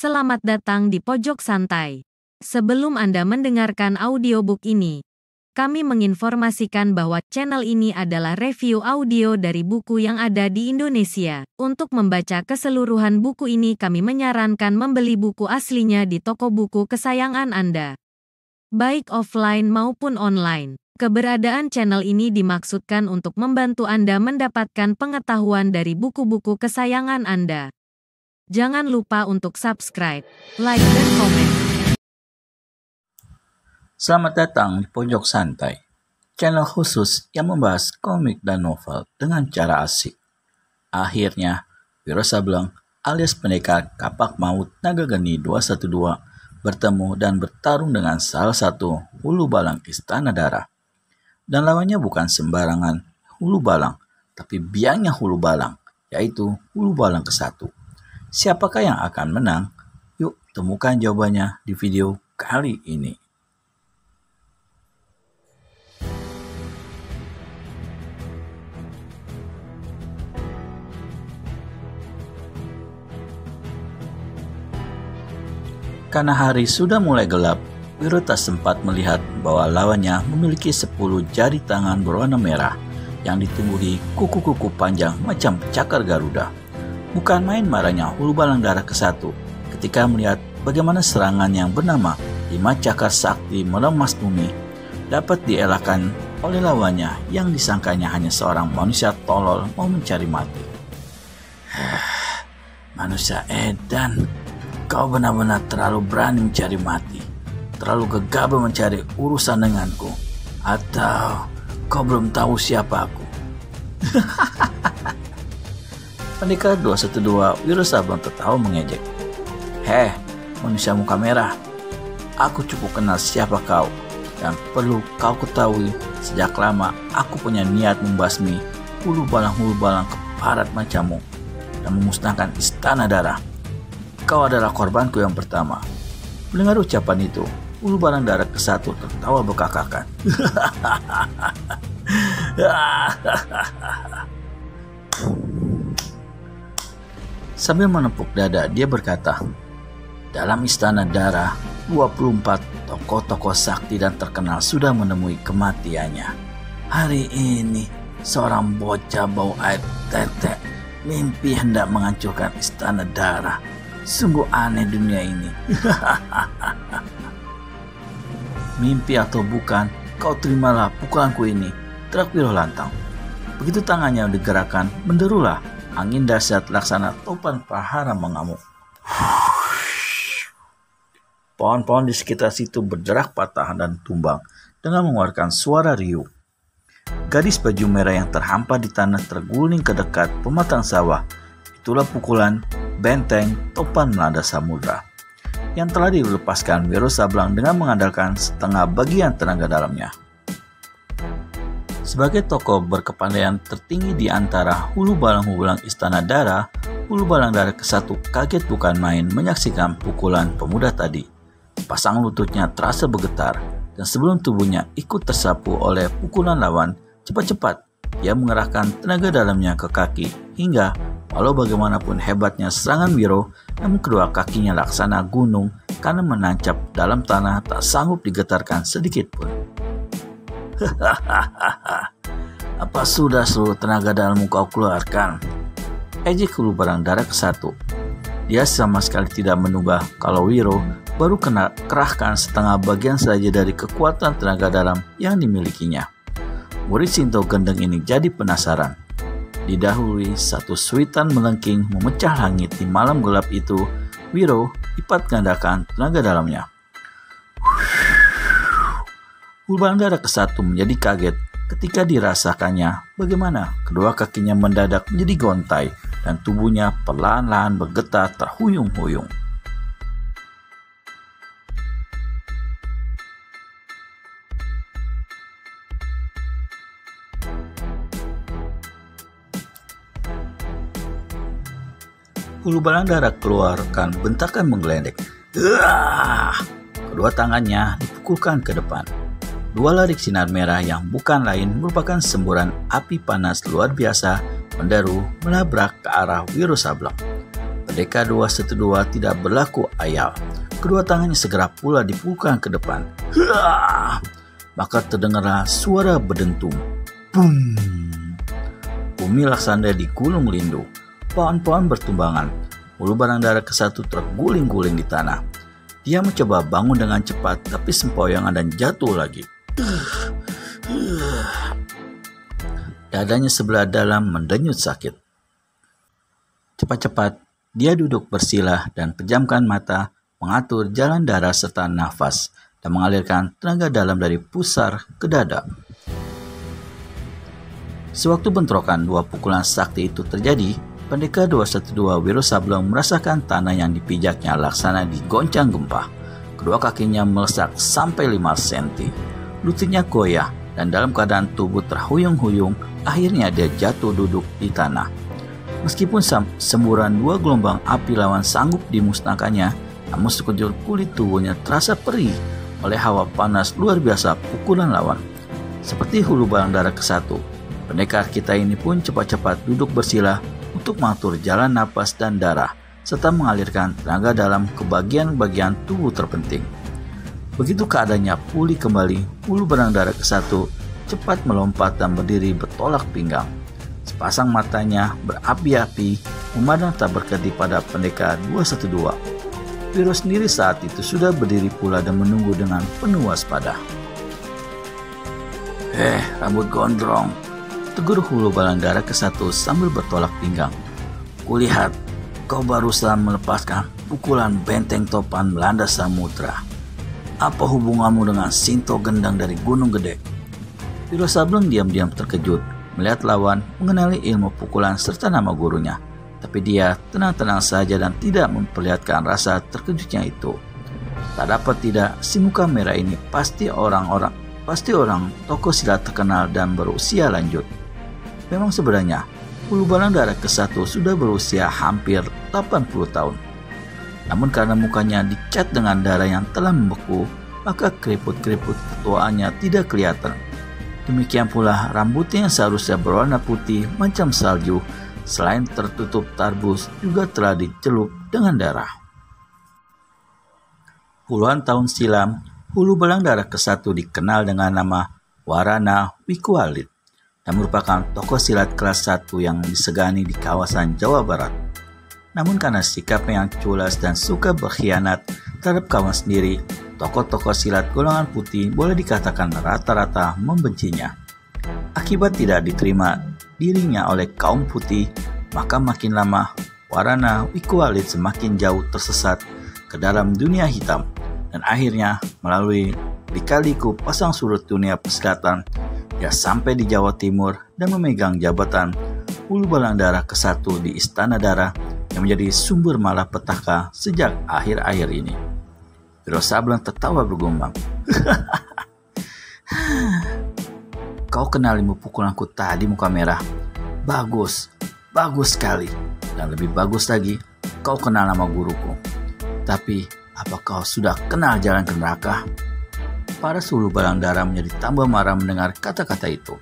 selamat datang di Pojok Santai. Sebelum Anda mendengarkan audiobook ini, kami menginformasikan bahwa channel ini adalah review audio dari buku yang ada di Indonesia. Untuk membaca keseluruhan buku ini kami menyarankan membeli buku aslinya di toko buku kesayangan Anda, baik offline maupun online. Keberadaan channel ini dimaksudkan untuk membantu Anda mendapatkan pengetahuan dari buku-buku kesayangan Anda. Jangan lupa untuk subscribe, like, dan komen. Selamat datang di Pojok Santai, channel khusus yang membahas komik dan novel dengan cara asik. Akhirnya, Wiro Sableng alias pendekar Kapak Maut Naga Geni 212 bertemu dan bertarung dengan salah satu hulu balang Istana Darah. Dan lawannya bukan sembarangan hulu balang, tapi biangnya hulu balang, yaitu hulu balang ke-1. Siapakah yang akan menang? Yuk temukan jawabannya di video kali ini. Karena hari sudah mulai gelap, Wiro tak sempat melihat bahwa lawannya memiliki 10 jari tangan berwarna merah yang ditumbuhi kuku-kuku panjang macam cakar Garuda. Bukan main marahnya hulu balang darah ke-1 ketika melihat bagaimana serangan yang bernama 5 cakar sakti meremas bumi dapat dielakkan oleh lawannya yang disangkanya hanya seorang manusia tolol mau mencari mati. Manusia edan, kau benar-benar terlalu berani mencari mati. Terlalu gegabah mencari urusan denganku. Atau kau belum tahu siapa aku? Pendekar 212 Wiro Sableng tertawa mengejek. Heh, manusia muka merah. Aku cukup kenal siapa kau. Dan perlu kau ketahui, sejak lama aku punya niat membasmi hulu balang keparat macammu dan memusnahkan Istana Darah. Kau adalah korbanku yang pertama. Mendengar ucapan itu, hulu balang darah ke-1 tertawa bekakakan. Sambil menepuk dada, dia berkata, dalam Istana Darah, 24 tokoh-tokoh sakti dan terkenal sudah menemui kematiannya. Hari ini, seorang bocah bau air tetek mimpi hendak menghancurkan Istana Darah. Sungguh aneh dunia ini. Mimpi atau bukan, kau terimalah pukulanku ini, teriak Wiro lantang. Begitu tangannya digerakkan, menderulah angin dahsyat laksana topan prahara mengamuk. Pohon-pohon di sekitar situ bergerak patah dan tumbang dengan mengeluarkan suara riuh. Gadis baju merah yang terhampar di tanah terguling ke dekat pematang sawah. Itulah pukulan benteng topan melanda samudra yang telah dilepaskan Wiro Sableng dengan mengandalkan setengah bagian tenaga dalamnya. Sebagai tokoh berkepandaian tertinggi di antara hulu balang Istana Darah, hulu balang darah ke-1 kaget bukan main menyaksikan pukulan pemuda tadi. Pasang lututnya terasa bergetar, dan sebelum tubuhnya ikut tersapu oleh pukulan lawan, cepat-cepat ia mengerahkan tenaga dalamnya ke kaki hingga walau bagaimanapun hebatnya serangan Wiro, namun kedua kakinya laksana gunung karena menancap dalam tanah tak sanggup digetarkan sedikit pun. Apa sudah seluruh tenaga dalammu kau keluarkan? Ejek hulu balang darah ke-1. Dia sama sekali tidak menduga kalau Wiro baru kena kerahkan setengah bagian saja dari kekuatan tenaga dalam yang dimilikinya. Murid Sinto Gendeng ini jadi penasaran. Didahului satu suitan melengking memecah langit di malam gelap itu, Wiro lipat gandakan tenaga dalamnya. Hulu balang darah ke-1 menjadi kaget ketika dirasakannya bagaimana kedua kakinya mendadak menjadi gontai dan tubuhnya perlahan-lahan bergetar terhuyung-huyung. Hulu balang darah keluarkan bentakan menggelendek. Kedua tangannya dipukulkan ke depan. Dua larik sinar merah yang bukan lain merupakan semburan api panas luar biasa menderu melabrak ke arah Wiro Sableng. Pendekar 212 tidak berlaku ayal. Kedua tangannya segera pula dipukulkan ke depan. Maka terdengarlah suara berdentum. Boom! Bumi laksana digulung lindu. Pohon-pohon bertumbangan. Ulu Balandara ke-1 terguling-guling di tanah. Dia mencoba bangun dengan cepat, tapi sempoyongan dan jatuh lagi. Dadanya sebelah dalam mendenyut sakit. Cepat-cepat, dia duduk bersila dan pejamkan mata, mengatur jalan darah serta nafas, dan mengalirkan tenaga dalam dari pusar ke dada. Sewaktu bentrokan dua pukulan sakti itu terjadi, Pendekar 212 Wiro Sableng merasakan tanah yang dipijaknya laksana digoncang gempa. Kedua kakinya melesak sampai 5 cm. Lututnya goyah dan dalam keadaan tubuh terhuyung-huyung, akhirnya dia jatuh duduk di tanah. Meskipun semburan dua gelombang api lawan sanggup dimusnahkannya, namun sekujur kulit tubuhnya terasa perih oleh hawa panas luar biasa pukulan lawan. Seperti Hulu Balandara ke-1, pendekar kita ini pun cepat-cepat duduk bersila untuk mengatur jalan napas dan darah, serta mengalirkan tenaga dalam ke bagian-bagian tubuh terpenting. Begitu keadaannya pulih kembali, Hulu Balandara ke-1 cepat melompat dan berdiri bertolak pinggang. Sepasang matanya berapi-api memandang tak berhenti pada pendekar 212. Wiro sendiri saat itu sudah berdiri pula dan menunggu dengan penuh waspada. Rambut gondrong, tegur Hulu Balandara ke-1 sambil bertolak pinggang. Kulihat kau barusan melepaskan pukulan benteng topan Belanda Samudra. Apa hubunganmu dengan Sinto Gendang dari Gunung Gede? Wiro Sableng diam-diam terkejut melihat lawan mengenali ilmu pukulan serta nama gurunya. Tapi dia tenang-tenang saja dan tidak memperlihatkan rasa terkejutnya itu. Tak dapat tidak, si muka merah ini pasti orang tokoh silat terkenal dan berusia lanjut. Memang sebenarnya, Hulu Balandara ke-1 sudah berusia hampir 80 tahun. Namun karena mukanya dicat dengan darah yang telah membeku, maka keriput-keriput ketuaannya tidak kelihatan. Demikian pula rambutnya yang seharusnya berwarna putih macam salju, selain tertutup tarbus juga telah dicelup dengan darah. Puluhan tahun silam, Hulu Balandara ke-1 dikenal dengan nama Warana Wikualit dan merupakan tokoh silat kelas 1 yang disegani di kawasan Jawa Barat. Namun karena sikapnya yang culas dan suka berkhianat terhadap kawan sendiri, tokoh-tokoh silat golongan putih boleh dikatakan rata-rata membencinya. Akibat tidak diterima dirinya oleh kaum putih, maka makin lama Warana Wikualit semakin jauh tersesat ke dalam dunia hitam, dan akhirnya melalui lika-liku pasang surut dunia persilatan, dia sampai di Jawa Timur dan memegang jabatan Hulu Balandara ke-1 di Istana Dara yang menjadi sumber malapetaka sejak akhir-akhir ini. Wiro Sableng tertawa bergumam. Kau kenal ilmu pukulanku tadi, muka merah? Bagus sekali. Dan lebih bagus lagi, kau kenal nama guruku. Tapi, apa kau sudah kenal jalan ke neraka? Para Hulu Balandara menjadi tambah marah mendengar kata-kata itu.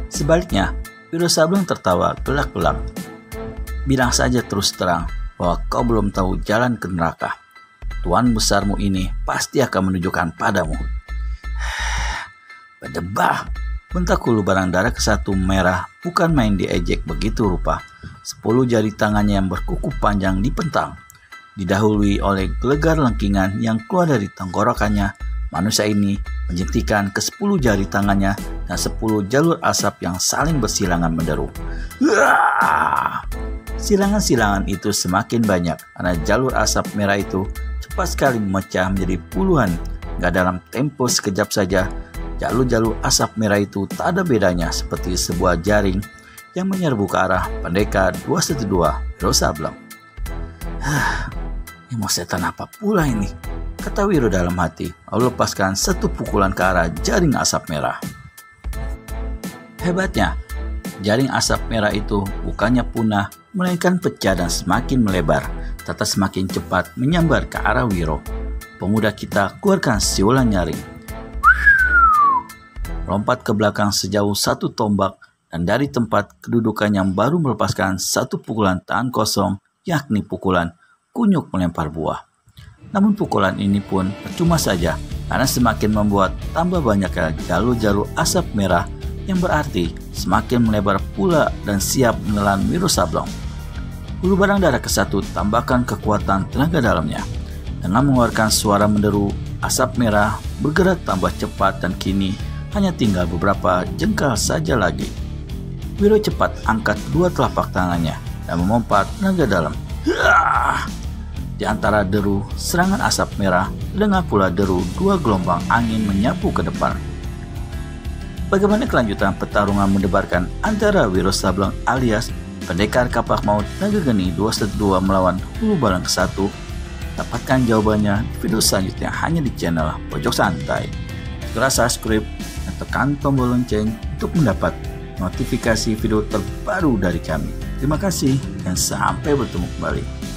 Sebaliknya, Wiro Sableng tertawa gelak-gelak. Bilang saja terus terang bahwa kau belum tahu jalan ke neraka. Tuan besarmu ini pasti akan menunjukkan padamu. Berdebah, bentak Hulu Balandara ke-1 merah bukan main diejek begitu rupa. 10 jari tangannya yang berkuku panjang dipentang. Didahului oleh gelegar lengkingan yang keluar dari tenggorokannya, manusia ini menjentikan ke 10 jari tangannya dan 10 jalur asap yang saling bersilangan menderu. Silangan-silangan itu semakin banyak karena jalur asap merah itu cepat sekali memecah menjadi puluhan. Gak dalam tempo sekejap saja, jalur-jalur asap merah itu tak ada bedanya seperti sebuah jaring yang menyerbu ke arah pendekar 212 Wiro Sableng. Ini mau setan apa pula ini? Kata Wiro dalam hati, lalu lepaskan satu pukulan ke arah jaring asap merah. Hebatnya, jaring asap merah itu bukannya punah, melainkan pecah dan semakin melebar, serta semakin cepat menyambar ke arah Wiro. Pemuda kita keluarkan siulan nyaring. Lompat ke belakang sejauh 1 tombak, dan dari tempat kedudukan yang baru melepaskan satu pukulan tahan kosong, yakni pukulan kunyuk melempar buah. Namun pukulan ini pun percuma saja karena semakin membuat tambah banyaknya jalur-jalur asap merah yang berarti semakin melebar pula dan siap menelan Wiro Sableng. Hulu barang darah ke-1 tambahkan kekuatan tenaga dalamnya. Dengan mengeluarkan suara menderu, asap merah bergerak tambah cepat dan kini hanya tinggal beberapa jengkal saja lagi. Wiro cepat angkat kedua telapak tangannya dan memompa tenaga dalam. Di antara deru serangan asap merah, terdengar pula deru dua gelombang angin menyapu ke depan. Bagaimana kelanjutan pertarungan mendebarkan antara Wiro Sableng alias Pendekar Kapak Maut Naga Geni 212 melawan Hulu Barang ke-1? Dapatkan jawabannya di video selanjutnya hanya di channel Pojok Santai. Segera subscribe dan tekan tombol lonceng untuk mendapat notifikasi video terbaru dari kami. Terima kasih dan sampai bertemu kembali.